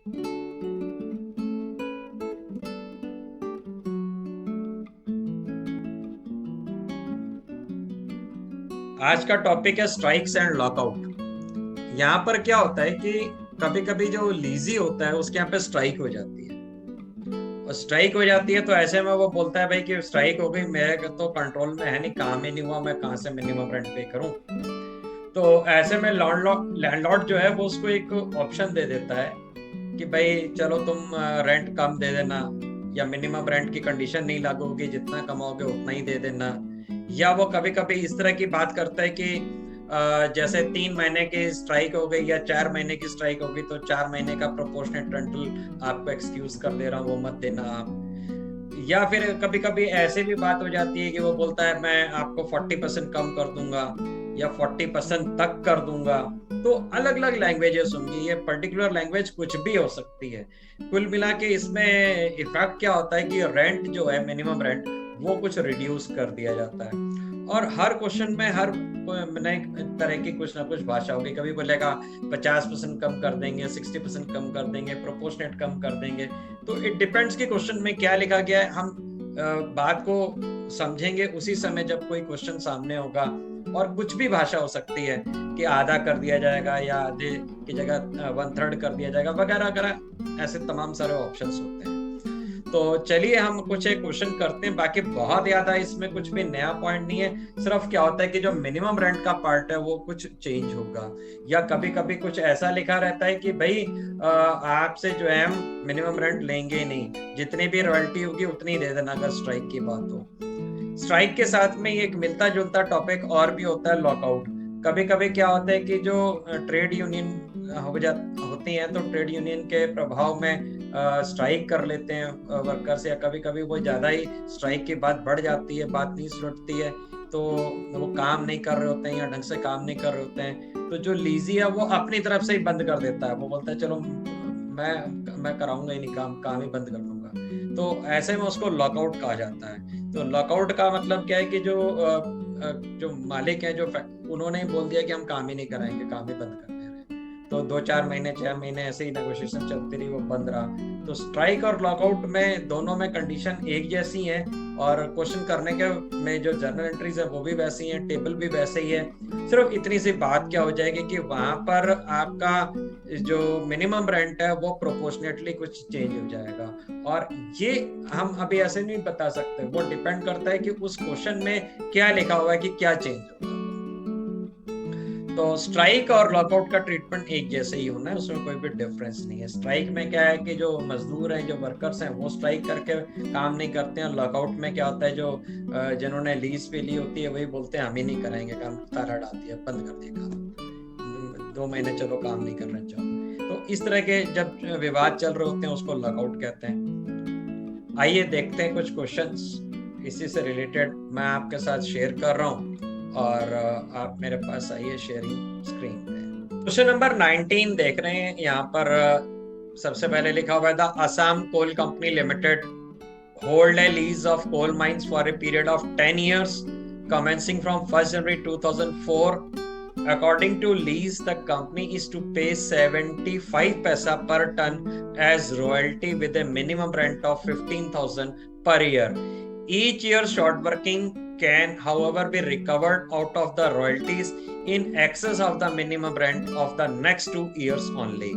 आज का टॉपिक है स्ट्राइक्स एंड लॉकआउट। यहाँ पर क्या होता है कि कभी कभी जो लीजी होता है उसके यहाँ पे स्ट्राइक हो जाती है। और स्ट्राइक हो जाती है तो ऐसे में वो बोलता है भाई कि स्ट्राइक हो गई, मेरे तो कंट्रोल में है नहीं, काम ही नहीं हुआ, मैं कहाँ से मिनिमम रेंट पे करूं। तो ऐसे में लैंडलॉर्ड जो है वो उसको एक ऑप्शन दे देता है कि भाई चलो तुम रेंट कम दे देना, या मिनिमम रेंट की कंडीशन नहीं लागू होगी, जितना कमाओगे उतना ही दे देना। या वो कभी कभी इस तरह की बात करता है कि जैसे 3 महीने की स्ट्राइक हो गई या 4 महीने की स्ट्राइक हो गई तो 4 महीने का प्रोपोर्शनेट रेंटल आपको एक्सक्यूज कर दे रहा हूँ, वो मत देना आप। या फिर कभी कभी ऐसे भी बात हो जाती है कि वो बोलता है मैं आपको 40% कम कर दूंगा या 40% तक कर दूंगा। तो अलग अलग लैंग्वेजेस होंगी, ये पर्टिकुलर लैंग्वेज कुछ भी हो सकती है। कुल मिला के इसमें इफेक्ट क्या होता है कि रेंट जो है, मिनिमम रेंट, वो कुछ रिड्यूस कर दिया जाता है। और हर क्वेश्चन में हर नए तरह की कुछ ना कुछ भाषा होगी। कभी बोलेगा 50% कम कर देंगे, 60% कम कर देंगे, प्रोपोर्शनेट कम कर देंगे। तो इट डिपेंड्स कि क्वेश्चन में क्या लिखा गया है। हम बात को समझेंगे उसी समय जब कोई क्वेश्चन सामने होगा। और कुछ भी भाषा हो सकती है कि आधा कर दिया जाएगा या आधे की जगह 1/3 कर दिया जाएगा, वगैरह वगैरह, ऐसे तमाम सारे ऑप्शंस होते हैं। तो चलिए हम कुछ एक क्वेश्चन करते हैं। बाकी बहुत ज्यादा इसमें कुछ भी नया पॉइंट नहीं है, सिर्फ क्या होता है कि जो मिनिमम रेंट का पार्ट है वो कुछ चेंज होगा। या कभी कभी कुछ ऐसा लिखा रहता है कि भाई आपसे जो है हम मिनिमम रेंट लेंगे ही नहीं, जितनी भी रॉयल्टी होगी उतनी दे देना अगर स्ट्राइक की बात हो। स्ट्राइक के साथ में एक मिलता जुलता टॉपिक और भी होता है, लॉकआउट। कभी कभी क्या होता है कि जो ट्रेड यूनियन होती हैं तो ट्रेड यूनियन के प्रभाव में स्ट्राइक कर लेते हैं वर्कर्स, या कभी कभी वो ज्यादा ही स्ट्राइक की बात बढ़ जाती है, बात नहीं सुलटती है, तो वो काम नहीं कर रहे होते हैं या ढंग से काम नहीं कर रहे होते हैं। तो जो लीजी है वो अपनी तरफ से ही बंद कर देता है, वो बोलता है चलो मैं कराऊंगा ही नहीं, काम काम ही बंद कर दूंगा। तो ऐसे में उसको लॉकआउट कहा जाता है। तो लॉकआउट का मतलब क्या है कि जो मालिक है, जो उन्होंने ही बोल दिया कि हम काम ही नहीं कराएंगे, काम ही बंद कर दे रहे हैं। तो 2-4 महीने 6 महीने ऐसे ही नेगोशिएशन चलती रही, वो बंद रहा। तो स्ट्राइक और लॉकआउट में दोनों में कंडीशन एक जैसी है। और क्वेश्चन करने के में जो जर्नल एंट्रीज है वो भी वैसी हैं, टेबल भी वैसे ही है। सिर्फ इतनी सी बात क्या हो जाएगी कि वहां पर आपका जो मिनिमम रेंट है वो प्रोपोर्शनेटली कुछ चेंज हो जाएगा। और ये हम अभी ऐसे नहीं बता सकते, वो डिपेंड करता है कि उस क्वेश्चन में क्या लिखा हुआ है कि क्या चेंज होगा। तो स्ट्राइक और लॉकआउट का ट्रीटमेंट एक जैसे ही होना है, उसमें कोई भी डिफरेंस नहीं है। स्ट्राइक में क्या है कि जो मजदूर हैं, जो वर्कर्स हैं, वो स्ट्राइक करके काम नहीं करते हैं। लॉकआउट में क्या होता है, जो जिन्होंने लीज पे ली होती है वही बोलते हैं हम ही नहीं कराएंगे काम, ताला डाल दिया, बंद कर दिया काम, 2 महीने चलो काम नहीं कर रहे, जाओ। तो इस तरह के जब विवाद चल रहे होते हैं उसको लॉकआउट कहते हैं। आइए देखते हैं कुछ क्वेश्चंस इसी से रिलेटेड मैं आपके साथ शेयर कर रहा हूँ, और आप मेरे पास आइए शेयरिंग स्क्रीन पे। क्वेश्चन नंबर 19 देख रहे हैं यहाँ पर। सबसे पहले लिखा हुआ है the Assam coal company limited hold a lease of coal mines for a period of 10 years commencing from 1st January 2004. According to lease, the company is to pay 75 paisa per ton as royalty with a minimum rent of 15,000 per year. Each year short working can however be recovered out of the royalties in excess of the minimum rent of the next 2 years only.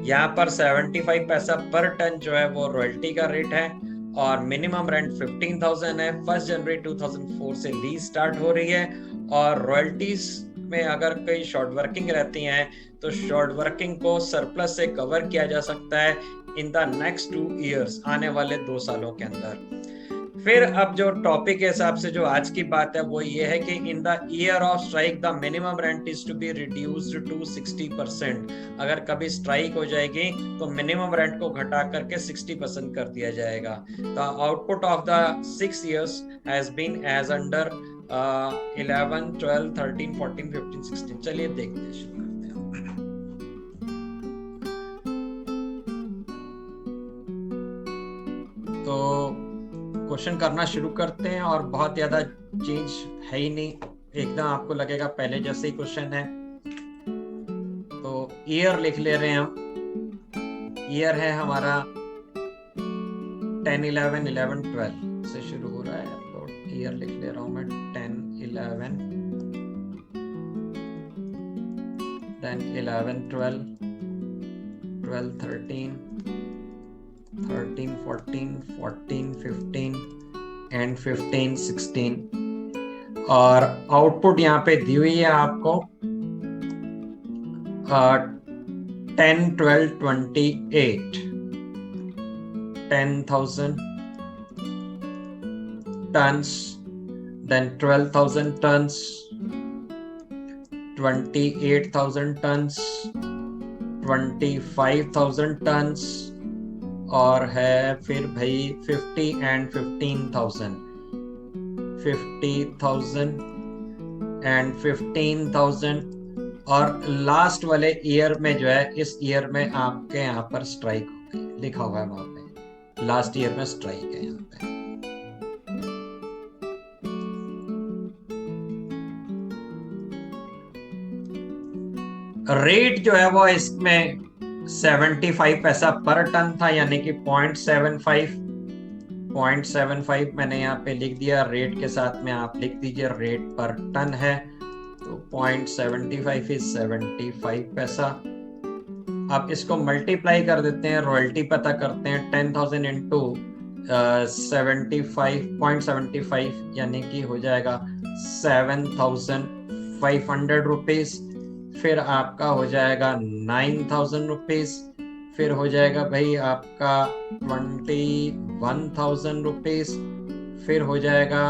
यहाँ पर 75 पैसा per ton जो है वो royalty का rate है, और minimum rent 15,000 है। 1 जनवरी 2004 से लीज स्टार्ट हो रही है। और रॉयल्टीज में अगर कई शॉर्ट वर्किंग रहती हैं तो शॉर्ट वर्किंग को सरप्लस से कवर किया जा सकता है इन द नेक्स्ट 2 इयर्स, आने वाले 2 सालों के अंदर। फिर अब जो टॉपिक के हिसाब से जो आज की बात है वो ये है कि in the year of strike the minimum rent is to be reduced to 60%। अगर कभी स्ट्राइक हो जाएगी तो मिनिमम रेंट को घटा करके 60% कर दिया जाएगा। The output of the 6 years has been as under 11, 12, 13, 14, 15, 16। चलिए देखते हैं, शुरू करते हैं। तो क्वेश्चन करना शुरू करते हैं, और बहुत ज्यादा चेंज है ही नहीं, एकदम आपको लगेगा पहले जैसे ही क्वेश्चन है। तो ईयर लिख ले रहे हैं हम। ईयर है हमारा 10, 11, 11, 12 से शुरू हो रहा है, तो ईयर लिख ले रहा हूं मैं 10, 11, then 11, 12, 12, 13, 13, 14, 14, 15 एंड 15, 16। और आउटपुट यहाँ पे दी हुई है आपको 10, 12, 28, 10,000 tons, then 12,000 tons, 28,000 tons, 25,000 tons, और है फिर भाई 50 एंड 15,000, 50,000 एंड 15,000। और लास्ट वाले ईयर में जो है, इस ईयर में आपके यहाँ पर स्ट्राइक हो गई, लिखा हुआ है वहां पे लास्ट ईयर में स्ट्राइक है यहाँ पे। रेट जो है वो इसमें 75 पैसा पर टन था, यानी कि 0.75 मैंने यहाँ पे लिख दिया। रेट के साथ में आप लिख दीजिए रेट पर टन है, तो 0.75 इज 75 पैसा। अब इसको मल्टीप्लाई कर देते हैं, रॉयल्टी पता करते हैं। 10,000 इंटू 75.75 यानी कि हो जाएगा 7,500 रुपीज। फिर आपका हो जाएगा 9,000 रुपीज। फिर हो जाएगा भाई आपका 21,000 रुपीज। फिर हो जाएगा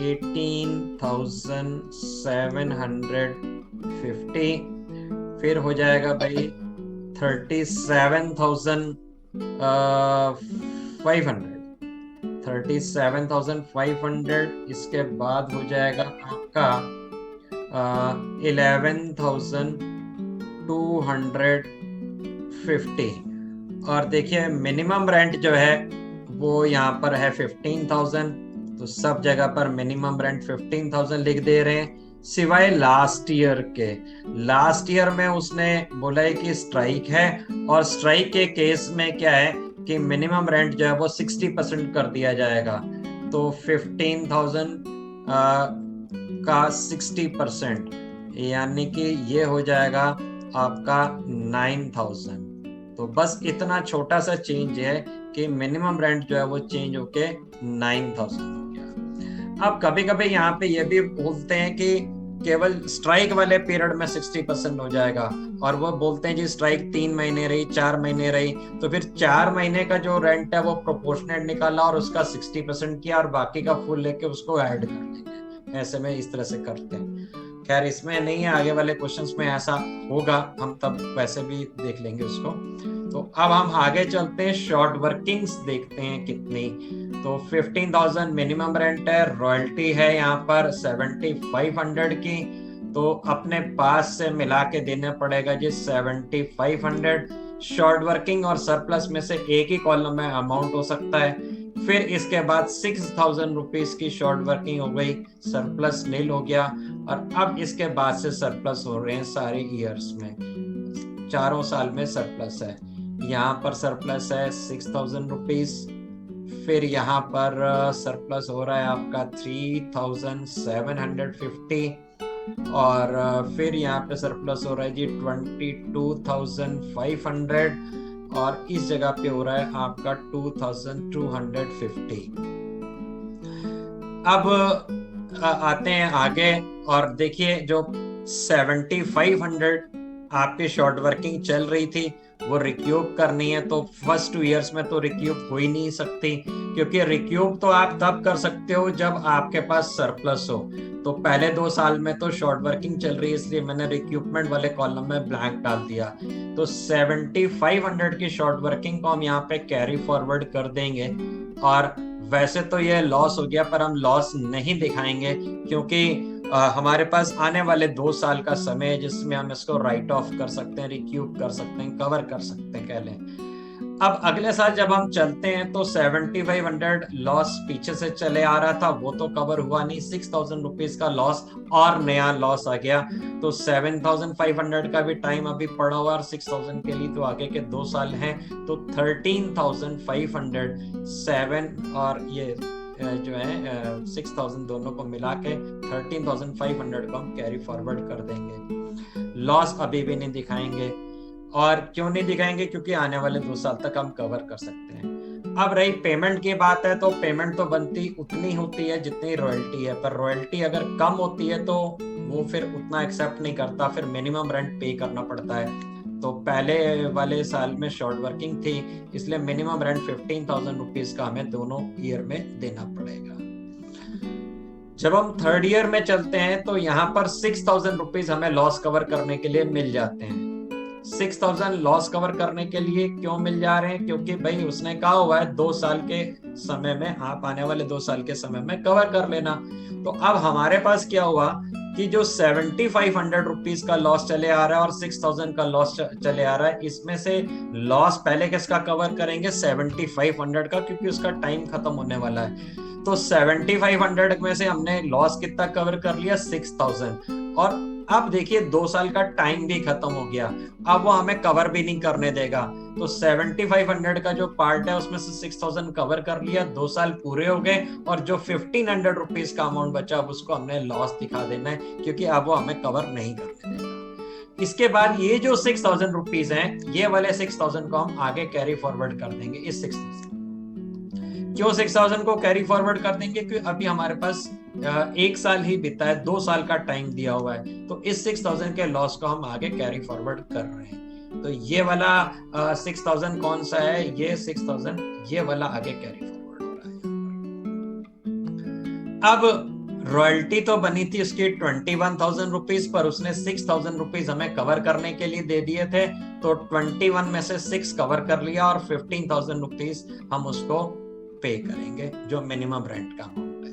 18,750। फिर हो जाएगा भाई 37,500। इसके बाद हो जाएगा आपका 11,250। और देखिए मिनिमम रेंट जो है वो यहाँ पर है 15,000, तो सब जगह पर मिनिमम रेंट 15,000 लिख दे रहे हैं, सिवाय लास्ट ईयर के। लास्ट ईयर में उसने बोला है कि स्ट्राइक है, और स्ट्राइक के केस में क्या है कि मिनिमम रेंट जो है वो 60% कर दिया जाएगा। तो 15,000 का 60% यानी कि ये हो जाएगा आपका 9,000। तो बस इतना छोटा सा चेंज है कि मिनिमम रेंट जो है वो चेंज होके 9,000 हो गया। अब कभी कभी यहाँ पे ये भी बोलते हैं कि केवल स्ट्राइक वाले पीरियड में 60% हो जाएगा, और वो बोलते हैं जी स्ट्राइक 3 महीने रही, 4 महीने रही, तो फिर 4 महीने का जो रेंट है वो प्रोपोर्शनेट निकाला और उसका 60% किया और बाकी का फुल लेके उसको ऐड कर देंगे। ऐसे में इस तरह से करते हैं। खैर इसमें नहीं है, आगे वाले क्वेश्चंस में ऐसा होगा, हम तब वैसे भी देख लेंगे उसको। तो अब हम आगे चलते हैं, शॉर्ट वर्किंग्स देखते हैं कितनी। तो 15,000 मिनिमम रेंट है, रॉयल्टी है यहाँ पर 7,500 की, तो अपने पास से मिला के देना पड़ेगा जी 7,500। शॉर्ट वर्किंग और सरप्लस में से एक ही कॉलम में अमाउंट हो सकता है। फिर इसके बाद 6,000 रुपीज की शॉर्ट वर्किंग हो गई, सरप्लस नील हो गया। और अब इसके बाद से सरप्लस हो रहे हैं सारे ईयर्स में, चारों साल में सरप्लस है। यहाँ पर सरप्लस है 6,000 रुपीज। फिर यहाँ पर सरप्लस हो रहा है आपका 3,750। और फिर यहाँ पे सरप्लस हो रहा है जी 22,500। और इस जगह पे हो रहा है आपका 2,250। अब आते हैं आगे और देखिए जो 7,500 आपकी शॉर्ट वर्किंग चल रही थी वो रिक्यूब करनी है। तो फर्स्ट 2 इयर्स में तो रिक्यूब हो ही नहीं सकती, क्योंकि रिक्यूब तो आप तब कर सकते हो जब आपके पास सरप्लस हो। तो पहले 2 साल में तो शॉर्ट वर्किंग चल रही है, इसलिए मैंने रिक्यूपमेंट वाले कॉलम में ब्लैंक डाल दिया। तो 7,500 की शॉर्ट वर्किंग को हम यहाँ पे कैरी फॉरवर्ड कर देंगे। और वैसे तो ये लॉस हो गया, पर हम लॉस नहीं दिखाएंगे क्योंकि हमारे पास आने वाले 2 साल का समय है जिसमें हम इसको राइट ऑफ कर सकते हैं, रिक्यूब कर सकते हैं, कवर कर सकते हैं, कह लें। अब अगले साल जब हम चलते हैं तो 7500 लॉस पीछे से चले आ रहा था, वो तो कवर हुआ नहीं, 6000 रुपीज का लॉस और नया लॉस आ गया। तो 7500 का भी टाइम अभी पड़ा हुआ और 6000 के लिए तो आगे के 2 साल हैं। तो 13500 7 और ये जो है 6000 दोनों को मिला के 13500 को हम कैरी फॉरवर्ड कर देंगे। लॉस अभी भी नहीं दिखाएंगे। और क्यों नहीं दिखाएंगे? क्योंकि आने वाले 2 साल तक हम कवर कर सकते हैं। अब रही पेमेंट की बात है, तो पेमेंट तो बनती उतनी होती है जितनी रॉयल्टी है, पर रॉयल्टी अगर कम होती है तो वो फिर उतना एक्सेप्ट नहीं करता, फिर मिनिमम रेंट पे करना पड़ता है। तो पहले वाले साल में शॉर्ट वर्किंग थी, इसलिए मिनिमम रेंट 15,000 रुपीज का हमें दोनों ईयर में देना पड़ेगा। जब हम थर्ड ईयर में चलते हैं तो यहाँ पर 6,000 रुपीज हमें लॉस कवर करने के लिए मिल जाते हैं। 6,000 लॉस कवर करने के लिए क्यों मिल जा रहे हैं? क्योंकि भाई उसने कहा हुआ है 2 साल के समय में, आप आने वाले 2 साल के समय में कवर कर लेना। तो अब हमारे पास क्या हुआ कि जो 7500 रुपीज का लॉस चले आ रहा है और 6,000 का लॉस चले आ रहा है, इसमें से लॉस पहले किसका कवर करेंगे? 7500 का, क्योंकि उसका टाइम खत्म होने वाला है। तो 7500 में से हमने लॉस कितना कवर कर लिया? 6,000। और अब देखिए 2 साल का टाइम भी खत्म हो गया, अब वो हमें कवर भी नहीं करने देगा। तो 7500 का जो पार्ट है उसमें से 6,000 कवर कर लिया, 2 साल पूरे हो गए, और जो 1500 रुपीज का अमाउंट बचा अब उसको हमने लॉस दिखा देना है, क्योंकि अब वो हमें कवर नहीं करने देगा। इसके बाद ये जो 6,000 रुपीज हैं, ये वाले 6,000 को हम आगे कैरी फॉरवर्ड कर देंगे। इस 6,000 क्यों 6,000 को कैरी फॉरवर्ड कर देंगे? क्योंकि अभी हमारे पास 1 साल ही बीता है, 2 साल का टाइम दिया हुआ है, तो इस 6,000 के लॉस को हम आगे कैरी फॉरवर्ड कर रहे हैं। तो ये वाला 6,000 कौन सा है? ये 6,000 ये वाला आगे कैरी फॉरवर्ड हो रहा है। अब रॉयल्टी तो बनी थी उसकी 21,000 रुपीज पर, उसने 6,000 रुपीज हमें कवर करने के लिए दे दिए थे, तो 21 में से 6 कवर कर लिया और 15,000 रुपीज हम उसको पे करेंगे, जो मिनिमम रेंट का अमाउंट है।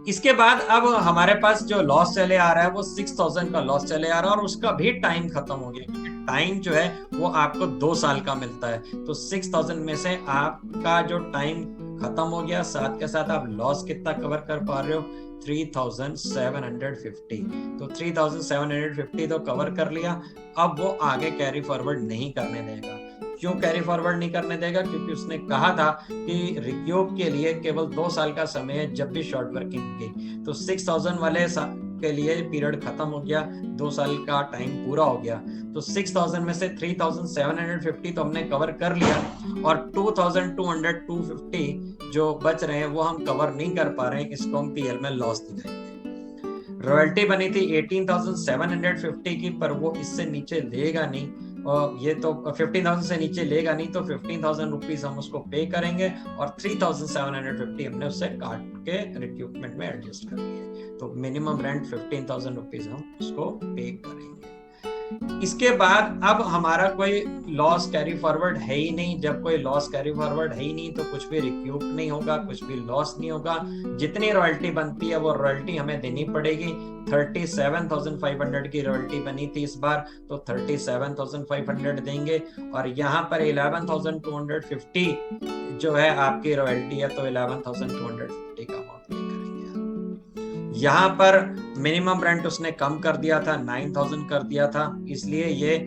इसके बाद अब हमारे पास जो लॉस चले आ रहा है वो 6,000 का लॉस चले आ रहा है, और उसका भी टाइम खत्म हो गया, क्योंकि टाइम जो है वो आपको 2 साल का मिलता है। तो 6,000 में से आपका जो टाइम खत्म हो गया, साथ के साथ आप लॉस कितना कवर कर पा रहे हो? 3,750। तो 3,750 तो कवर कर लिया। अब वो आगे कैरी फॉरवर्ड नहीं करने देगा। क्यों कैरी फॉरवर्ड नहीं करने देगा? क्योंकि उसने कहा था कि रिक्यूब के लिए केवल 2 साल का समय है जब भी शॉर्ट वर्किंग की। तो 6,000 वाले के लिए पीरियड खत्म हो गया, 2 साल का टाइम पूरा हो गया। तो 6,000 में से 3,750 तो हमने कवर कर लिया, और 2,200 250 जो बच रहे हैं वो हम कवर नहीं कर पा रहे हैं, इसको हम पीएल में लॉस दिखाएंगे। रॉयल्टी बनी थी 18,750 की, पर वो इससे नीचे लेगा नहीं, और ये तो 15,000 से नीचे लेगा नहीं, तो 15,000 रुपीज हम उसको पे करेंगे, और 3,750 हमने उससे काट के रिक्रूटमेंट में एडजस्ट कर लिया। तो मिनिमम रेंट 15,000 रुपीज हम उसको पे करेंगे। इसके बाद अब हमारा कोई लॉस कैरी फॉरवर्ड है ही नहीं। जब कोई लॉस कैरी फॉरवर्ड है ही नहीं तो कुछ भी रिक्यूट नहीं होगा, कुछ भी लॉस नहीं होगा। जितनी रॉयल्टी बनती है वो रॉयल्टी हमें देनी पड़ेगी। 37,500 की रॉयल्टी बनी थी इस बार, तो 37,500 देंगे, और यहाँ पर 11,250 जो है आपकी रॉयल्टी है, तो 11,250 का अमाउंट पे करेंगे। यहाँ पर मिनिमम रेंट उसने कम कर दिया था, 9,000 कर दिया था, इसलिए ये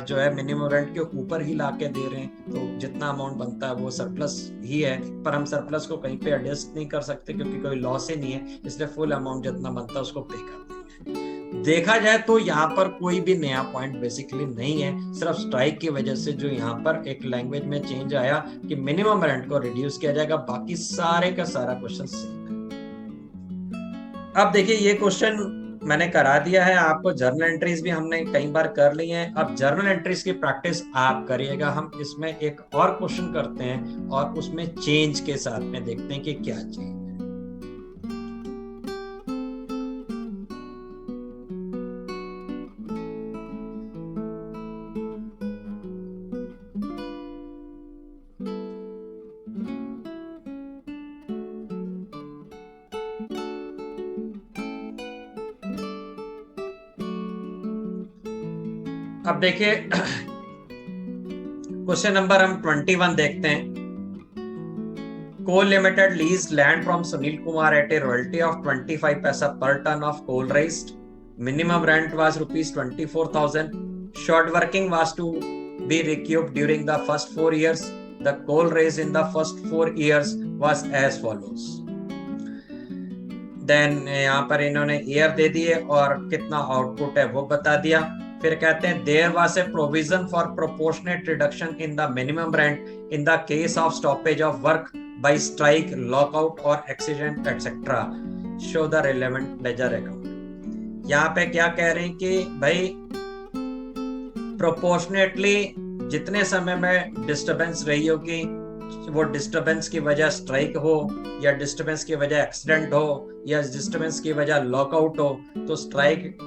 जो है मिनिमम रेंट के ऊपर ही लाके दे रहे हैं। तो जितना अमाउंट बनता है वो सरप्लस ही है, पर हम सरप्लस को कहीं पे एडजस्ट नहीं कर सकते क्योंकि कोई लॉस ही नहीं है, इसलिए फुल अमाउंट जितना बनता है उसको पे कर देंगे। देखा जाए तो यहाँ पर कोई भी नया पॉइंट बेसिकली नहीं है, सिर्फ स्ट्राइक की वजह से जो यहाँ पर एक लैंग्वेज में चेंज आया कि मिनिमम रेंट को रिड्यूस किया जाएगा, बाकी सारे का सारा क्वेश्चन सेम है। अब देखिए ये क्वेश्चन मैंने करा दिया है आपको, जर्नल एंट्रीज भी हमने कई बार कर ली हैं। अब जर्नल एंट्रीज की प्रैक्टिस आप करिएगा। हम इसमें एक और क्वेश्चन करते हैं और उसमें चेंज के साथ में देखते हैं कि क्या चेंज है। अब देखिए क्वेश्चन नंबर हम 21 देखते हैं। Coal limited lease land from Sunil Kumar at a royalty of 25 paisa per ton of coal raised. Minimum rent was rupees 24,000. Short working was to be recouped during the first 4 years. The coal raised in the first 4 years was as follows. Then यहाँ पर इन्होंने year दे दिए और कितना output है वो बता दिया। फिर कहते हैं there was a provision for proportionate reduction in the minimum rent in the case of stoppage of work by strike, lockout और accident etcetera. Show the relevant ledger account. यहाँ पे क्या कह रहे हैं कि भाई प्रोपोर्शनेटली जितने समय में डिस्टरबेंस रही होगी, वो डिस्टरबेंस की वजह स्ट्राइक हो या डिस्टरबेंस की वजह एक्सीडेंट हो या डिस्टरबेंस की वजह लॉकआउट हो, तो स्ट्राइक,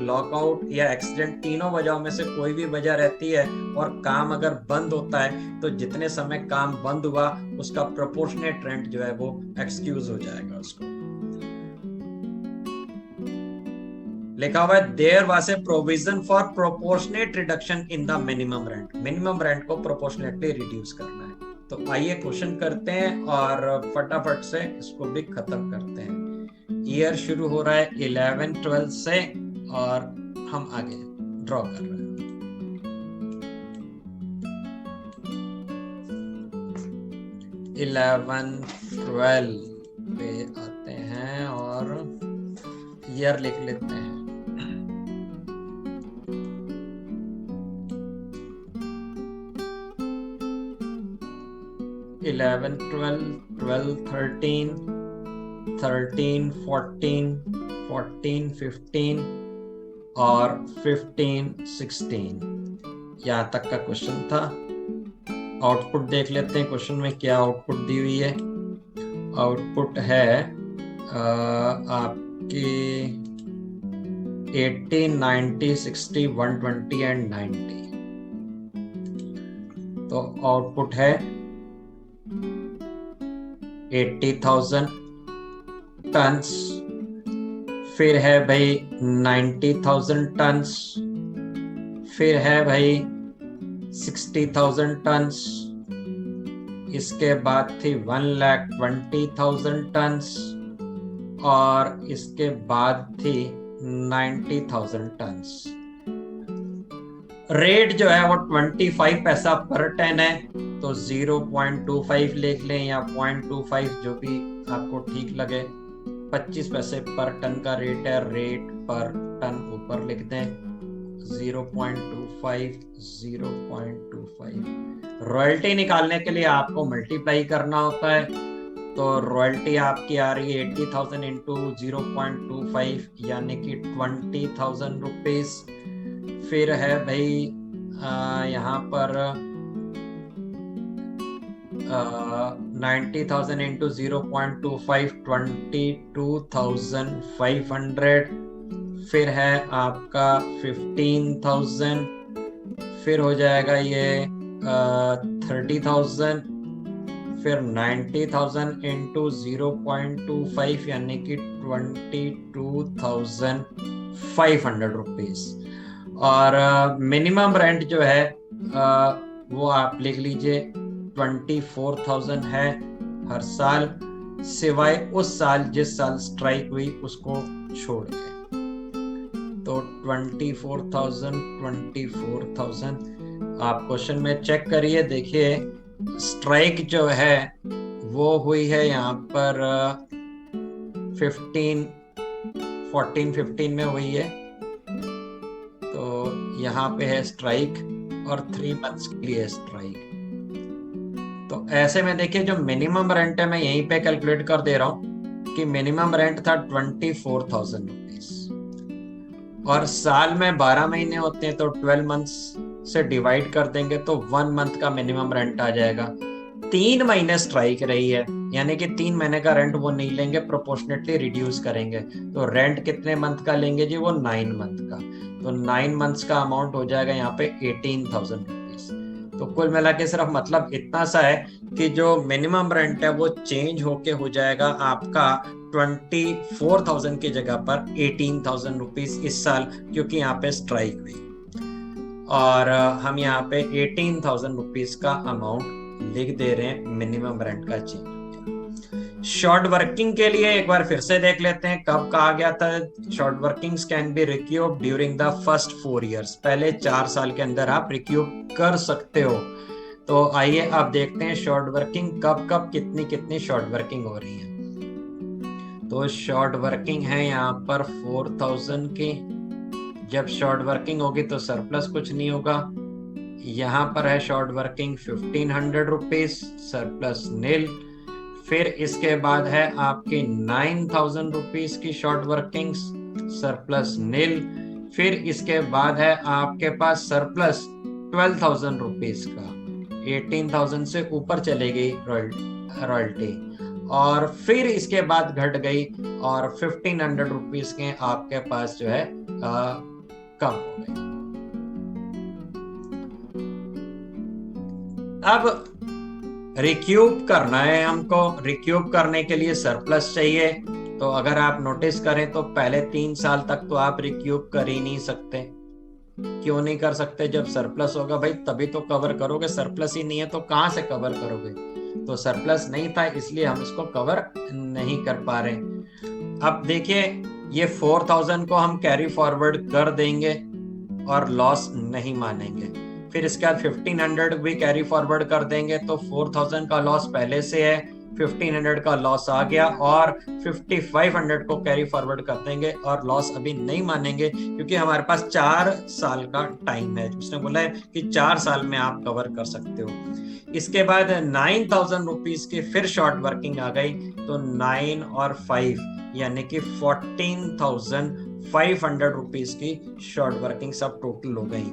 लॉकआउट या एक्सीडेंट तीनों वजहों में से कोई भी वजह रहती है और काम अगर बंद होता है तो जितने समय काम बंद हुआ उसका प्रोपोर्शनेट रेंट जो है वो एक्सक्यूज हो जाएगा। उसको लिखा हुआ है there was a provision for proportionate reduction in the minimum rent. Minimum rent को प्रोपोर्शनेटली रिड्यूस करना है। तो आइए क्वेश्चन करते हैं और फटाफट से इसको भी खत्म करते हैं। ईयर शुरू हो रहा है 11-12 से और हम आगे ड्रॉ कर रहे हैं। इलेवन 12 पे आते हैं और ईयर लिख लेते हैं। इलेवन 12 13 13 14 14 15 और 15 16 यहाँ तक का क्वेश्चन था। आउटपुट देख लेते हैं क्वेश्चन में क्या आउटपुट दी हुई है। आउटपुट है आपकी 80 90 60 120 एंड 90। तो आउटपुट है 80,000 टन्स, फिर है भाई 90,000 टन्स, फिर है भाई 60,000 टन्स, इसके बाद थी 1,20,000 टन्स और इसके बाद थी 90,000 टन्स। रेट जो है वो 25 पैसा पर टन है, तो 0.25 लिख लें या 0.25 जो भी आपको ठीक लगे। 25 पैसे पर टन का रेट है, रेट पर टन ऊपर लिख दें 0.25 0.25। रॉयल्टी निकालने के लिए आपको मल्टीप्लाई करना होता है, तो रॉयल्टी आपकी आ रही है 80,000 इंटू 0.25 यानी कि 20,000 रुपीज। फिर है भाई यहाँ पर 90,000 इंटू 0.25 22,500। फिर है आपका 15,000, फिर हो जाएगा ये 30,000, फिर 90,000 इंटू 0.25 यानी कि 22,500 रुपीज। और मिनिमम रेंट जो है वो आप लिख लीजिए 24,000 है हर साल, सिवाय उस साल जिस साल स्ट्राइक हुई उसको छोड़ के। तो 24,000 आप क्वेश्चन में चेक करिए, देखिए स्ट्राइक जो है वो हुई है यहाँ पर 15 में हुई है। तो यहाँ पे है स्ट्राइक और 3 मंथ्स के लिए स्ट्राइक। तो ऐसे में देखिए जो मिनिमम रेंट है मैं यहीं पे कैलकुलेट कर दे रहा हूँ कि मिनिमम रेंट था 24,000 रुपीज और साल में 12 महीने होते हैं, तो 12 मंथ्स से डिवाइड कर देंगे तो 1 मंथ का मिनिमम रेंट आ जाएगा। 3 महीने स्ट्राइक रही है यानी कि 3 महीने का रेंट वो नहीं लेंगे, प्रोपोर्शनेटली रिड्यूस करेंगे। तो रेंट कितने मंथ का लेंगे जी? वो 9 मंथ का। तो 9 मंथ्स का अमाउंट हो जाएगा यहाँ पे 18,000 रुपीज। तो कुल मिला के सिर्फ मतलब इतना सा है कि जो मिनिमम रेंट है वो चेंज होके हो जाएगा आपका 24,000 की जगह पर 18,000 रुपीज इस साल, क्योंकि यहाँ पे स्ट्राइक हुई। और हम यहाँ पे 18,000 रुपीज का अमाउंट लिख दे रहे हैं, मिनिमम रेंट का चेंज। शॉर्ट वर्किंग के लिए एक बार फिर से देख लेते हैं कब कहा गया था। Short workings can be रिक्यूब during the first 4 years, पहले 4 साल के अंदर आप रिक्यूब कर सकते हो। तो आइए अब देखते हैं शॉर्ट वर्किंग कब कब कितनी कितनी शॉर्ट वर्किंग हो रही है। तो शॉर्ट वर्किंग है यहाँ पर 4,000 की। जब शॉर्ट वर्किंग होगी तो सरप्लस कुछ नहीं होगा। यहाँ पर है शॉर्ट वर्किंग 1,500 रुपीज, सरप्लस नील। फिर इसके बाद है आपकी 9,000 रुपीज की शॉर्ट वर्किंग, सरप्लस नील। फिर इसके बाद है आपके पास सरप्लस 12,000 रुपीज का, 18,000 से ऊपर चले गई रॉयल्टी। और फिर इसके बाद घट गई और 1,500 रुपीज के आपके पास जो है कम हो गई। अब रिक्यूब करना है हमको। रिक्यूब करने के लिए सरप्लस चाहिए। तो अगर आप नोटिस करें तो पहले 3 साल तक तो आप रिक्यूब कर ही नहीं सकते। क्यों नहीं कर सकते? जब सरप्लस होगा भाई तभी तो कवर करोगे, सरप्लस ही नहीं है तो कहां से कवर करोगे? तो सरप्लस नहीं था इसलिए हम इसको कवर नहीं कर पा रहे। अब देखिए ये 4,000 को हम कैरी फॉरवर्ड कर देंगे और लॉस नहीं मानेंगे। फिर इसके बाद 1,500 भी कैरी फॉरवर्ड कर देंगे तो 4,000 का लॉस पहले से है, 1,500 का लॉस आ गया और 5,500 को कैरी फॉरवर्ड कर देंगे और लॉस अभी नहीं मानेंगे क्योंकि हमारे पास 4 साल का टाइम है। उसने बोला है कि 4 साल में आप कवर कर सकते हो। इसके बाद 9,000 रुपीज की फिर शॉर्ट वर्किंग आ गई तो 9 और 5 यानी कि 14,500 रुपीज की शॉर्ट वर्किंग सब टोटल हो गई।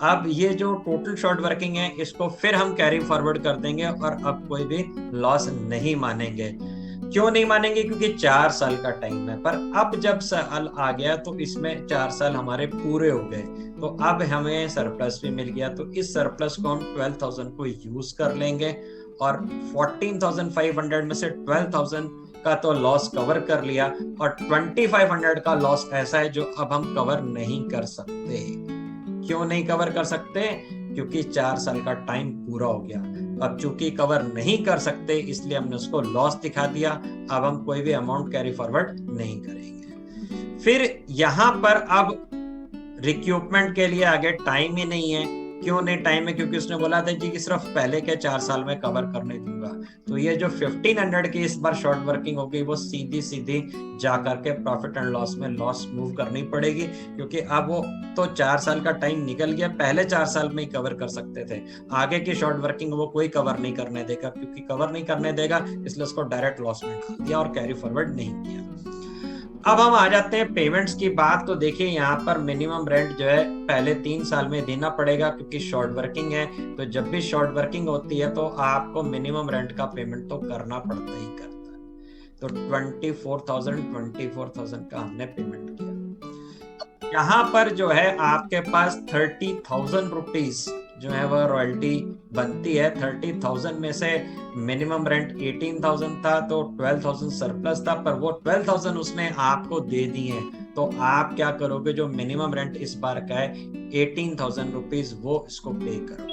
अब ये जो टोटल शॉर्ट वर्किंग है इसको फिर हम कैरी फॉरवर्ड कर देंगे और अब कोई भी लॉस नहीं मानेंगे। क्यों नहीं मानेंगे? क्योंकि 4 साल का टाइम है। पर अब जब साल आ गया तो इसमें 4 साल हमारे पूरे हो गए तो अब हमें सरप्लस भी मिल गया। तो इस सरप्लस को हम 12,000 को यूज कर लेंगे और 14,500 में से 12,000 का तो लॉस कवर कर लिया और 2,500 का लॉस ऐसा है जो अब हम कवर नहीं कर सकते। क्यों नहीं कवर कर सकते? क्योंकि 4 साल का टाइम पूरा हो गया। अब चूंकि कवर नहीं कर सकते इसलिए हमने उसको लॉस दिखा दिया। अब हम कोई भी अमाउंट कैरी फॉरवर्ड नहीं करेंगे। फिर यहां पर अब रिक्यूपमेंट के लिए आगे टाइम ही नहीं है। क्यों नहीं टाइम है? क्योंकि उसने बोला था जी कि सिर्फ पहले के 4 साल में कवर करने दूंगा। तो ये जो 1,500 की इस बार शॉर्ट वर्किंग हो गई वो सीधी जा करके प्रॉफिट एंड लॉस में लॉस मूव करनी पड़ेगी क्योंकि अब वो तो 4 साल का टाइम निकल गया। पहले 4 साल में ही कवर कर सकते थे, आगे की शॉर्ट वर्किंग वो कोई कवर नहीं करने देगा। क्योंकि कवर नहीं करने देगा इसलिए उसको डायरेक्ट लॉस में डाल दिया और कैरी फॉरवर्ड नहीं किया। अब हम आ जाते हैं पेमेंट्स की बात। तो देखिए यहाँ पर मिनिमम रेंट जो है पहले 3 साल में देना पड़ेगा क्योंकि शॉर्ट वर्किंग है। तो जब भी शॉर्ट वर्किंग होती है तो आपको मिनिमम रेंट का पेमेंट तो करना पड़ता ही करता है। तो 24,000 का हमने पेमेंट किया। यहाँ पर जो है आपके पास 30,000 रुपीज जो है वह रॉयल्टी बनती है। 30,000 में से मिनिमम रेंट 18,000 था तो 12,000 सरप्लस था, पर वो 12,000 उसने आपको दे दी है। तो आप क्या करोगे? जो मिनिमम रेंट इस बार का है 18,000 रुपीज वो इसको पे करो।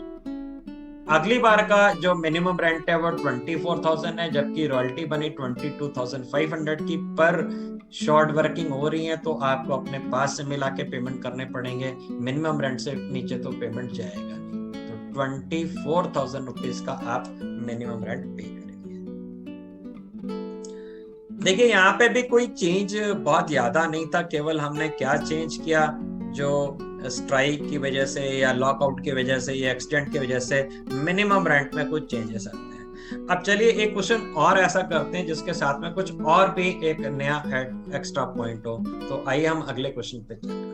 अगली बार का जो मिनिमम रेंट है वो 24,000 है जबकि रॉयल्टी बनी 22,500 की। पर शॉर्ट वर्किंग हो रही है तो आपको अपने पास से मिला के पेमेंट करने पड़ेंगे। मिनिमम रेंट से नीचे तो पेमेंट जाएगा नहीं। तो 24,000 रुपीज का आप मिनिमम रेंट पे करेंगे। देखिए यहाँ पे भी कोई चेंज बहुत ज्यादा नहीं था, केवल हमने क्या चेंज किया, जो स्ट्राइक की वजह से या लॉकआउट की वजह से या एक्सीडेंट की वजह से मिनिमम रेंट में कुछ चेंजेस आते हैं। अब चलिए एक क्वेश्चन और ऐसा करते हैं जिसके साथ में कुछ और भी एक नया एक्स्ट्रा पॉइंट हो। तो आइए हम अगले क्वेश्चन पे चलते हैं।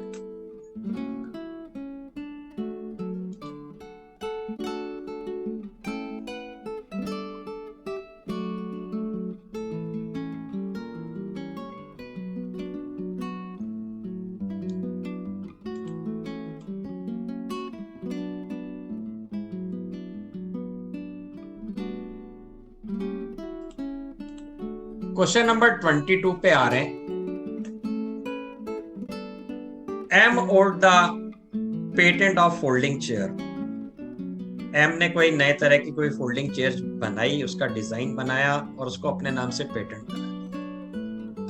क्वेश्चन नंबर 22 पे आ रहे हैं। M owed the patent of folding chair. M ने कोई नए तरह की कोई फोल्डिंग चेयर बनाई, उसका डिजाइन बनाया और उसको अपने नाम से पेटेंट करा।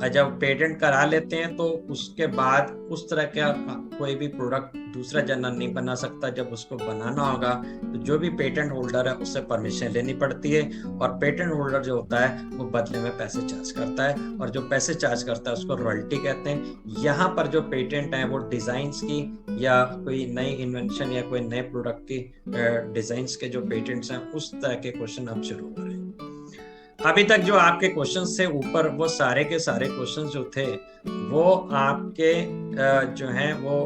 जब पेटेंट करा लेते हैं तो उसके बाद उस तरह का कोई भी प्रोडक्ट दूसरा जनरल नहीं बना सकता। जब उसको बनाना होगा तो जो भी पेटेंट होल्डर है उससे परमिशन लेनी पड़ती है, और पेटेंट होल्डर जो होता है वो बदले में पैसे चार्ज करता है, और जो पैसे चार्ज करता है उसको रॉयल्टी कहते हैं। यहाँ पर जो पेटेंट है वो डिजाइन्स की या कोई नई इन्वेंशन या कोई नए प्रोडक्ट की डिजाइन्स के जो पेटेंट्स हैं उस तरह के क्वेश्चन अब शुरू हो रहे हैं। अभी तक जो आपके क्वेश्चंस थे ऊपर, वो सारे के सारे क्वेश्चंस जो थे वो आपके जो हैं वो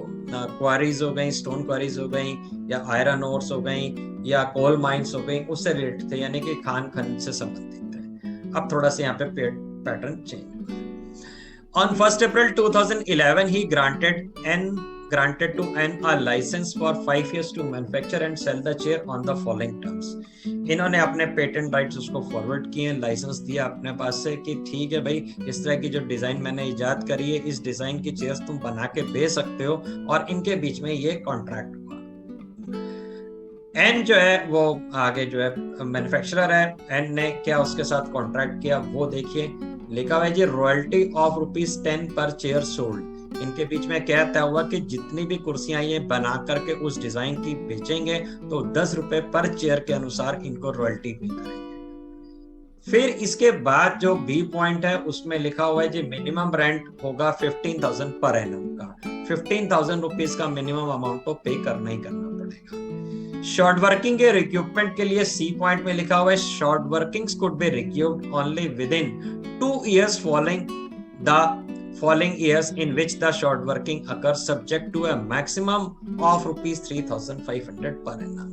क्वारीज हो गई, स्टोन क्वारीज हो गई, या आयरन ओर्स हो गई, या कोल माइंस हो गई, उससे रिलेटेड थे, यानी कि खान खनिज से संबंधित थे। अब थोड़ा सा यहाँ पे pattern change. On 1st April 2011, he granted to N a license for 5 years to manufacture and sell the chair on the following terms. इन्होंने अपने पेटेंट राइट्स उसको फॉरवर्ड किए, लाइसेंस दिया अपने पास से कि ठीक है भाई, इस तरह की जो डिजाइन मैंने इजाद करी है, इस डिजाइन की चेयर्स तुम बना के बेच सकते हो, और इनके बीच में ये कॉन्ट्रैक्ट हुआ। एन जो है वो आगे जो है मैन्युफैक्चरर है, एन ने क्या उसके साथ कॉन्ट्रैक्ट किया वो देखिए। लिखा हुआ है जी रॉयल्टी ऑफ ₹10 पर चेयर सोल्ड। इनके बीच में क्या तय हुआ कि जितनी भी कुर्सियां ये बना करके उस डिजाइन की बेचेंगे तो ₹10 पर चेयर के अनुसार इनको रॉयल्टी पे करेंगे। फिर इसके बाद जो बी पॉइंट है उसमें लिखा हुआ है जी मिनिमम रेंट होगा 15,000 पर एनम का। 15,000 रुपीज का मिनिमम अमाउंट तो पे करना ही करना पड़ेगा। शॉर्ट वर्किंग के रिक्यूपमेंट के लिए सी पॉइंट में लिखा हुआ है short workings could be recouped only within 2 years following years in which the short working occurs subject to a maximum of ₹3,500 per annum।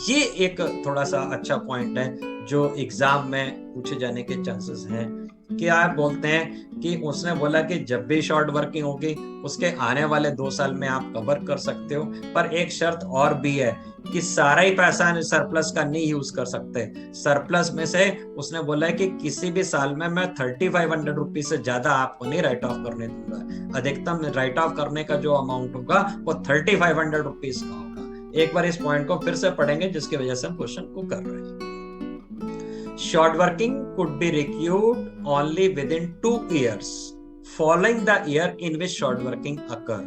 ये एक थोड़ा सा अच्छा पॉइंट है जो एग्जाम में पूछे जाने के चांसेस हैं। कि आप बोलते हैं कि उसने बोला कि जब भी शॉर्ट वर्किंग होगी उसके आने वाले 2 साल में आप कवर कर सकते हो, पर एक शर्त और भी है कि सारा ही पैसा सरप्लस का नहीं यूज कर सकते। सरप्लस में से उसने बोला है कि किसी भी साल में मैं 3,500 रुपीज से ज्यादा आपको नहीं राइट ऑफ करने दूंगा। अधिकतम राइट ऑफ करने का जो अमाउंट होगा वो 3,500 रुपीज का होगा। एक बार इस पॉइंट को फिर से पढ़ेंगे जिसकी वजह से हम क्वेश्चन को कर रहे हैं। Short working could be recouped only within 2 years following the year in which short working occur।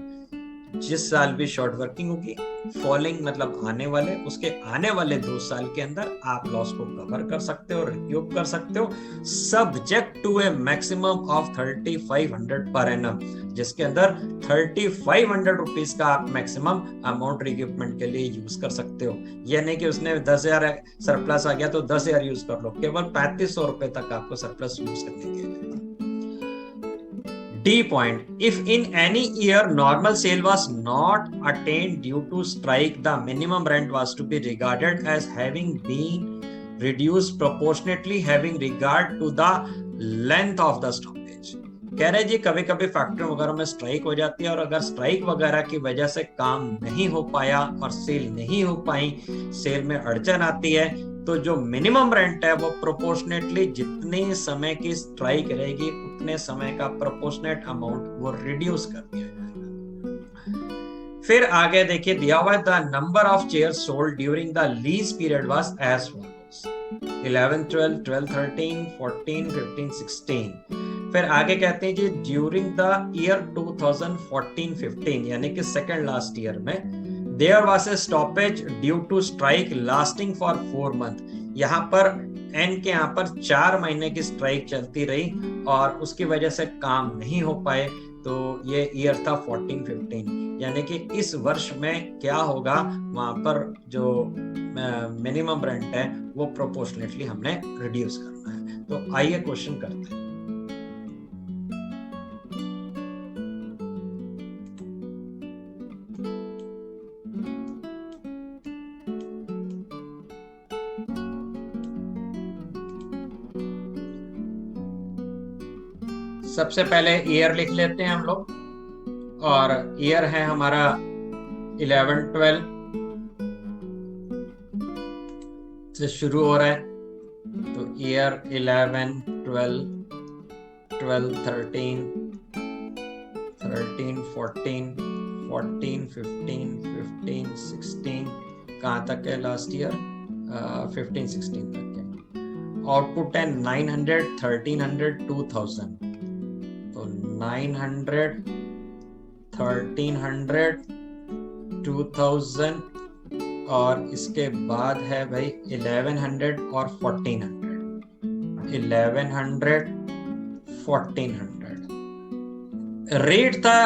जिस साल भी शॉर्ट वर्किंग होगी, फॉलोइंग मतलब आने वाले, उसके आने वाले 2 साल के अंदर आप लॉस को कवर कर सकते हो, रिक्यूप कर सकते हो, subject to a maximum of 3,500 per annum, जिसके अंदर 3,500 रुपीज का आप मैक्सिमम अमाउंट रिक्यूपमेंट के लिए यूज कर सकते हो। ये नहीं कि उसने 10,000 सरप्लस आ गया तो 10,000 यूज कर लो, केवल 3,500 रुपए तक आपको सरप्लस यूज करने के लिए। D point, if in any year normal sale was not attained due to strike, the minimum rent was to be regarded as having been reduced proportionately having regard to the length of the stoppage। कह रहे जी कभी कभी factory वगैरह में strike हो जाती है, और अगर स्ट्राइक वगैरह की वजह से काम नहीं हो पाया और सेल नहीं हो पाई, सेल में अड़चन आती है, तो जो मिनिमम रेंट है वो प्रोपोर्शनेटली जितने समय की स्ट्राइक रहेगी उतने समय का प्रोपोर्शनेट अमाउंट वो रिड्यूस कर दिया जाएगा। फिर आगे देखिए दिया हुआ है the number of chairs sold during the lease period was as follows 11, 12, 12, 13, 14, 15, 16। फिर आगे कहते हैं जी ड्यूरिंग द ईयर 2014-15 यानी कि सेकेंड लास्ट ईयर में There was a stoppage due to strike lasting for 4 months। यहाँ पर एन के यहाँ पर 4 महीने की स्ट्राइक चलती रही और उसकी वजह से काम नहीं हो पाए, तो ये ईयर था 14-15। यानी कि इस वर्ष में क्या होगा, वहां पर जो मिनिमम रेंट है वो प्रोपोर्शनेटली हमने रिड्यूस करना है। तो आइए क्वेश्चन करते हैं। सबसे पहले ईयर लिख लेते हैं हम लोग, और ईयर है हमारा 11-12 से शुरू हो रहा है, तो ईयर 11, 12, 12, 13, 13, 14, 14, 15, 15, 16 कहाँ तक है लास्ट ईयर? 15, 16 तक है। आउटपुट है 900, 1300, 2000। तो 900, 1300, 2000 और इसके बाद है भाई 1100 और 1400। 1100, 1400। रेट था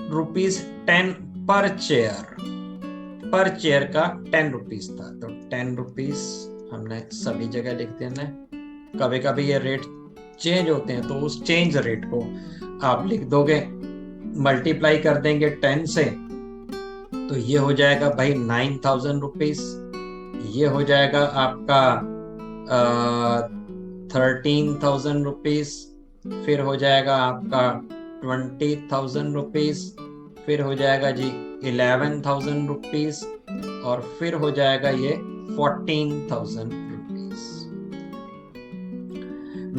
₹10 पर चेयर। पर चेयर का 10 रुपीज था। तो 10 रुपीज हमने सभी जगह लिख देना है। कभी कभी ये रेट चेंज होते हैं तो उस चेंज रेट को आप लिख दोगे, मल्टीप्लाई कर देंगे 10 से, तो ये हो जाएगा भाई 9000 रुपीज। ये हो जाएगा आपका 13,000 रुपीज। फिर हो जाएगा आपका 20,000 रुपीज। फिर हो जाएगा जी 11,000 रुपीज और फिर हो जाएगा ये 14,000 रुपीज।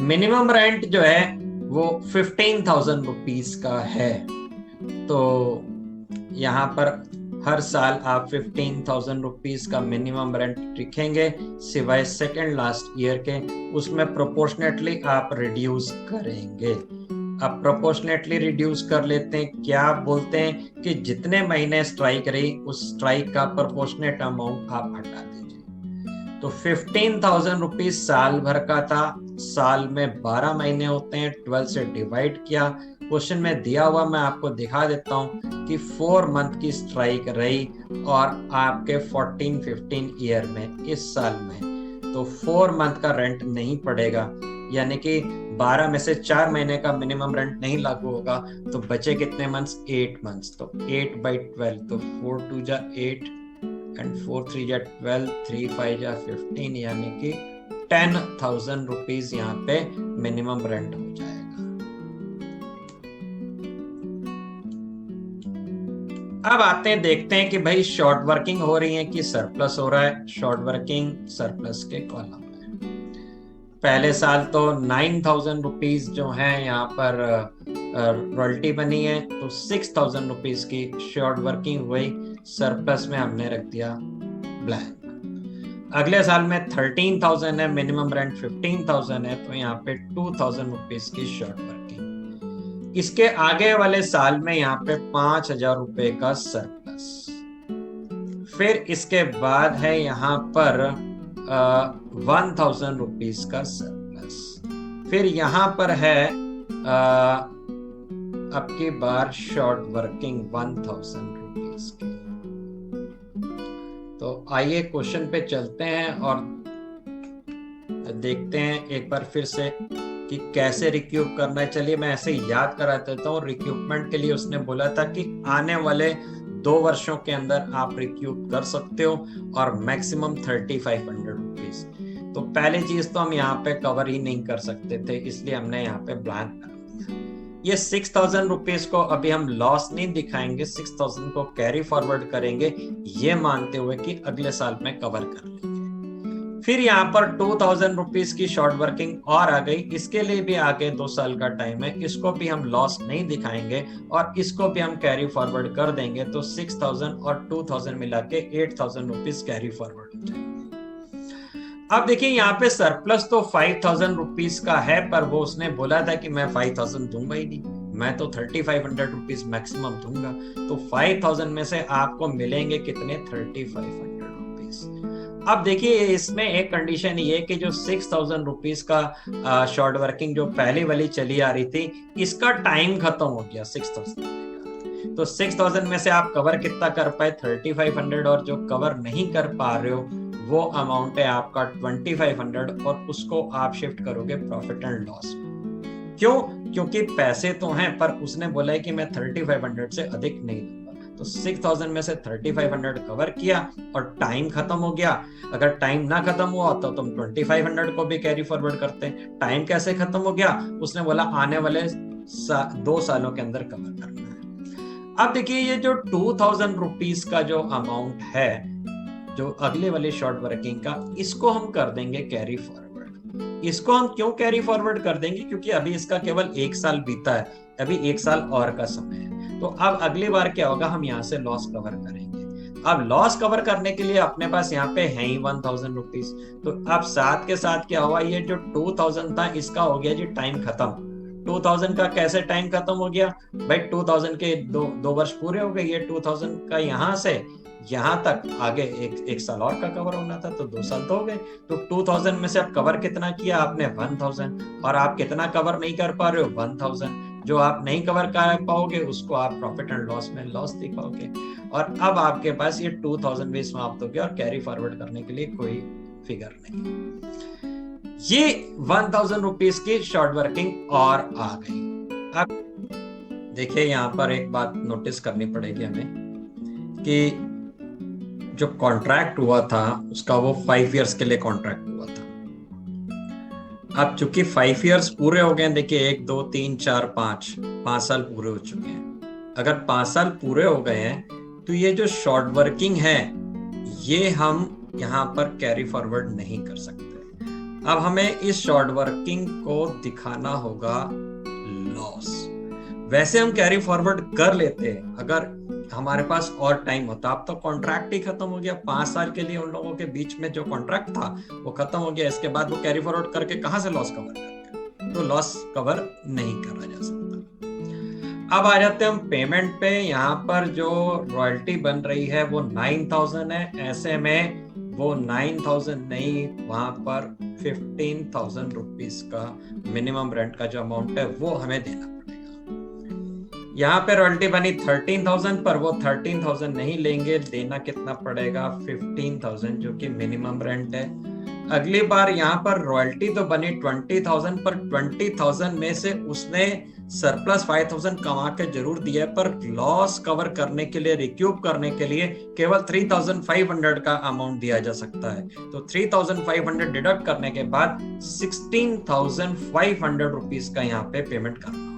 मिनिमम रेंट जो है वो 15,000 रुपीज का है। तो यहाँ पर हर साल आप 15,000 रुपीज का मिनिमम रेंट लिखेंगे, सिवाय सेकेंड लास्ट ईयर के। उसमें प्रोपोर्शनेटली आप रिड्यूस करेंगे। अब प्रोपोर्शनेटली रिड्यूस कर लेते हैं। क्या बोलते हैं कि जितने महीने स्ट्राइक रही उस स्ट्राइक का प्रोपोर्शनेट अमाउंट आप हटा दीजिए। तो 15,000 रुपीज साल भर का था। साल में 12 महीने होते हैं, 12 से डिवाइड किया। क्वेश्चन में दिया हुआ मैं आपको दिखा देता हूं कि 4 मंथ की स्ट्राइक रही और आपके 14-15 ईयर में, इस साल में, तो 4 मंथ का रेंट नहीं पड़ेगा। यानी कि 12 में से 4 महीने का मिनिमम रेंट नहीं लागू होगा। तो बचे कितने मंथ्स? 8 मंथ्स। तो 8/12, तो 4 2 जा 8 एंड 4 3 जा 12, 3 5 जा 15, यानी कि 10,000 रुपीज यहाँ पे मिनिमम रेंट हो जाएगा। अब आते हैं, देखते हैं कि भाई शॉर्ट वर्किंग हो रही है कि सरप्लस हो रहा है। शॉर्ट वर्किंग सरप्लस के कॉलम में पहले साल तो 9,000 रुपीज जो है यहाँ पर रॉयल्टी बनी है, तो 6,000 रुपीज की शॉर्ट वर्किंग हुई, सरप्लस में हमने रख दिया ब्लैंक। अगले साल में 13,000 है, मिनिमम रेंट 15,000 है, तो यहाँ पे 2,000 रुपीज की शॉर्ट वर्किंग। इसके आगे वाले साल में यहाँ पे 5,000 रुपए का सरप्लस। फिर इसके बाद है यहाँ पर 1,000 रुपीज का सरप्लस। फिर यहाँ पर है अब की बार शॉर्ट वर्किंग 1,000 रुपीज की। तो आइए क्वेश्चन पे चलते हैं और देखते हैं एक बार फिर से कि कैसे रिक्यूप करना है। चलिए मैं ऐसे याद करा देता हूँ। रिक्यूपमेंट के लिए उसने बोला था कि आने वाले 2 वर्षों के अंदर आप रिक्यूप कर सकते हो और मैक्सिमम 3,500 रुपीज। तो पहली चीज तो हम यहाँ पे कवर ही नहीं कर सकते थे, इसलिए हमने यहाँ पे ब्लैंक कर दिया। ये 6,000 रुपीज को अभी हम लॉस नहीं दिखाएंगे, 6,000 को कैरी फॉरवर्ड करेंगे, ये मानते हुए कि अगले साल में कवर कर लेंगे। फिर यहाँ पर 2,000 रुपीज की शॉर्ट वर्किंग और आ गई। इसके लिए भी आगे 2 साल का टाइम है, इसको भी हम लॉस नहीं दिखाएंगे और इसको भी हम कैरी फॉरवर्ड कर देंगे। तो 6,000 और 2,000 मिला के 8,000 रुपीज कैरी फॉरवर्ड हो जाएंगे। अब देखिए यहाँ पे सरप्लस तो 5,000 रुपीज का है, पर वो उसने बोला था कि मैं 5,000 दूंगा ही नहीं, मैं तो 3,500 रुपीज मैक्सिमम दूंगा। तो 5,000 में से आपको मिलेंगे कितने? 3,500 रुपीज। अब देखिए इसमें एक कंडीशन ये कि जो 6,000 रुपीज का शॉर्ट वर्किंग जो पहली वाली चली आ रही थी, इसका टाइम खत्म हो गया 6,000। तो 6,000 में से आप कवर कितना कर पाए? 3,500। और जो कवर नहीं कर पा रहे हो वो अमाउंट है आपका 2,500 और उसको आप शिफ्ट करोगे प्रॉफिट एंड लॉस में। क्यों? क्योंकि पैसे तो हैं, पर उसने बोला है कि मैं 3,500 से अधिक नहीं दूंगा। तो 6,000 में से 3,500 कवर किया और टाइम खत्म हो गया। अगर टाइम ना खत्म हुआ तो तुम 2,500 को भी कैरी फॉरवर्ड करते। टाइम कैसे खत्म हो गया? उसने बोला आने वाले 2 सालों के अंदर कवर करना है। अब देखिए ये जो 2,000 रुपीज का जो अमाउंट है जो अगले वाले शॉर्ट वर्किंग का, इसको हम कर देंगे कैरी फॉरवर्ड। इसको हम क्यों कैरी फॉरवर्ड कर देंगे? क्योंकि अभी इसका केवल 1 साल बीता है, अभी 1 साल और का समय है। तो अब अगली बार क्या होगा, हम यहाँ से लॉस कवर करेंगे। अब लॉस कवर करने के लिए अपने पास यहाँ पे है ही 1000 रुपीज, तो अब साथ के साथ क्या हुआ, ये जो 2000 था इसका हो गया जी टाइम खत्म। 2000 का कैसे टाइम खत्म हो गया भाई, 2000 के दो वर्ष पूरे हो गए, ये 2000 का यहाँ से यहाँ तक आगे एक साल और का कवर होना था, तो 2 साल तो हो गए। तो 2000 में से आप कवर कितना किया आपने, 1000, और आप कितना कवर नहीं कर पा रहे हो, 1000। जो आप नहीं कवर कर पाओगे उसको आप प्रॉफिट एंड लॉस में लॉस दिखाओगे, और अब आपके पास ये 2000 भी समाप्त हो गया और कैरी फॉरवर्ड करने के लिए कोई फिगर नहीं। ये 1000 रुपीज की शॉर्ट वर्किंग और आ गई। अब देखिए यहाँ पर एक बात नोटिस करनी पड़ेगी हमें कि जो कॉन्ट्रैक्ट हुआ था उसका वो 5 इयर्स के लिए कॉन्ट्रैक्ट हुआ था। अब चूंकि 5 इयर्स पूरे हो गए, देखिए 1 2 3 4 5 साल पूरे हो चुके हैं। अगर 5 साल पूरे हो गए हैं तो ये जो शॉर्ट वर्किंग है ये हम यहाँ पर कैरी फॉरवर्ड नहीं कर सकते। अब हमें इस शॉर्ट वर्किंग को दिखाना होगा लॉस। वैसे हम कैरी फॉरवर्ड कर लेते हैं अगर हमारे पास और टाइम होता। अब तो कॉन्ट्रैक्ट ही खत्म हो गया, 5 साल के लिए उन लोगों के बीच में जो कॉन्ट्रैक्ट था वो खत्म हो गया। इसके बाद वो कैरी फॉरवर्ड करके कहां से लॉस कवर करेंगे, तो लॉस कवर नहीं करा जा सकता। अब आ जाते हैं हम पेमेंट पे। यहाँ पर जो रॉयल्टी बन रही है वो 9000 है, ऐसे में वो 9000 नहीं, वहां पर 15000 रुपीज का मिनिमम रेंट का जो अमाउंट है वो हमें देना पड़ेगा। यहाँ पे रॉयल्टी बनी 13000 पर, वो 13000 नहीं लेंगे, देना कितना पड़ेगा 15000 जो कि मिनिमम रेंट है। अगली बार यहाँ पर रॉयल्टी तो बनी 20000 पर 20000 में से उसने सरप्लस 5000 कमा के जरूर दिया, पर लॉस कवर करने के लिए, रिक्यूब करने के लिए केवल 3500 का अमाउंट दिया जा सकता है। तो 3500 डिडक्ट करने के बाद 16500 रुपीज का यहाँ पे पेमेंट करना होगा।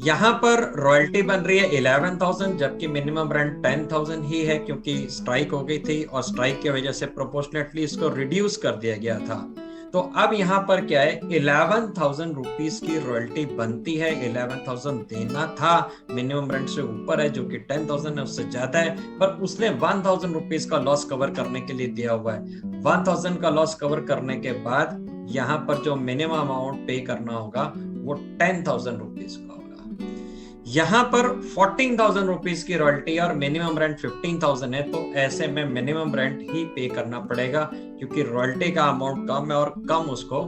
यहाँ पर रॉयल्टी बन रही है 11000 जबकि मिनिमम रेंट 10000 ही है, क्योंकि स्ट्राइक हो गई थी और स्ट्राइक की वजह से प्रोपोर्शनेटली इसको रिड्यूस कर दिया गया था। तो अब यहाँ पर क्या है, 11000 रुपीज की रॉयल्टी बनती है। 11000 देना था, मिनिमम रेंट से ऊपर है जो कि 10000 है, उससे ज्यादा है, पर उसने 1000 रुपीज का लॉस कवर करने के लिए दिया हुआ है। 1000 का लॉस कवर करने के बाद यहाँ पर जो मिनिमम अमाउंट पे करना होगा वो 10000 रुपीज का होगा। यहाँ पर 14000 रुपीज की रॉयल्टी और मिनिमम रेंट 15000 है, तो ऐसे में मिनिमम रेंट ही पे करना पड़ेगा, क्योंकि रॉयल्टी का अमाउंट कम है और कम उसको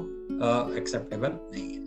एक्सेप्टेबल नहीं है।